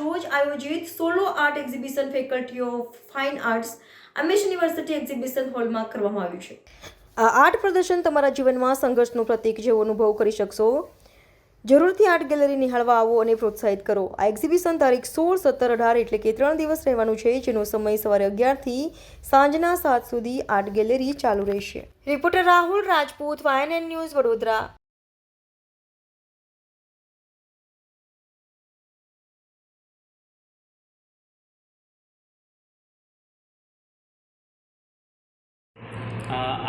રોજ આયોજિત solo art exhibition faculty of fine arts Amesh university exhibition હોલમાં કરવામાં આવ્યું છે. આ આર્ટ પ્રદર્શન તમારા જીવનમાં સંઘર્ષનું પ્રતીક જેવો અનુભવ કરી શકશો. જરૂરથી આર્ટ ગેલેરી નિહાળવા આવો અને પ્રોત્સાહિત કરો. આ એક્ઝિબિશન તારીખ 16, 17, 18 એટલે કે 3 દિવસ રહેવાનું છે, જેનો સમય સવારે 11 થી સાંજના 7 સુધી આર્ટ ગેલેરી ચાલુ રહેશે. Reporter Rahul Rajput, YNN news, Vadodara.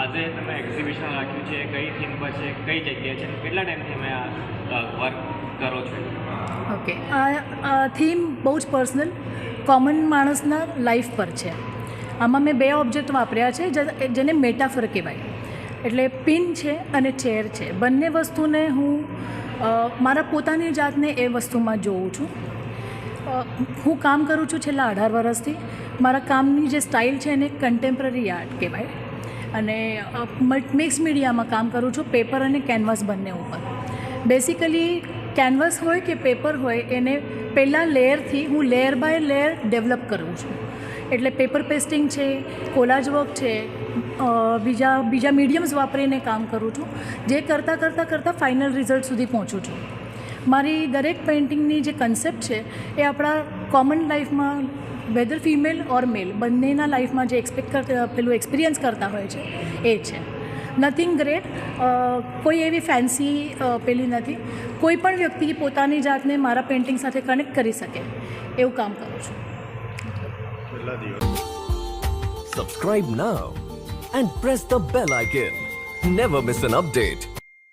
આજે તમે એક્ઝિબિશન રાખ્યું છે, કઈ થીમ પર છે, કઈ જગ્યાએ છે, કેટલા ટાઈમથી તમે આ વર્ક કરો છો? ઓકે, આ થીમ બહુ જ પર્સનલ કોમન માણસના લાઈફ પર છે. આમાં મેં 2 ઓબ્જેક્ટ વાપર્યા છે જેને મેટાફર કહેવાય. એટલે પિન છે અને ચેર છે. બંને વસ્તુને હું મારા પોતાની જાતને એ વસ્તુમાં જોઉં છું. હું કામ કરું છું છેલ્લા 18 વર્ષથી. મારા કામની જે સ્ટાઇલ છે એને કન્ટેમ્પરરી આર્ટ કહેવાય. અને મિક્સ મીડિયામાં કામ કરું છું, પેપર અને કેનવાસ બંને ઉપર. બેસિકલી કેનવાસ હોય કે પેપર હોય એને પહેલાં લેયરથી હું લેયર બાય લેયર ડેવલપ કરું છું. એટલે પેપર પેસ્ટિંગ છે, કોલાજ વર્ક છે, બીજા મીડિયમ્સ વાપરીને કામ કરું છું, જે કરતાં ફાઇનલ રિઝલ્ટ સુધી પહોંચું છું. મારી દરેક પેઇન્ટિંગની જે કન્સેપ્ટ છે એ આપણા કોમન લાઈફમાં વેધર ફિમેલ ઓર મેલ બંનેના લાઈફમાં જે પેલું એક્સપિરિયન્સ કરતા હોય છે એ છે. નથિંગ ગ્રેટ, કોઈ એવી ફેન્સી પેલી નથી. કોઈ પણ વ્યક્તિ પોતાની જાતને મારા પેઇન્ટિંગ સાથે કનેક્ટ કરી શકે એવું કામ કરું છું. Subscribe now and press the bell icon. Never miss an update.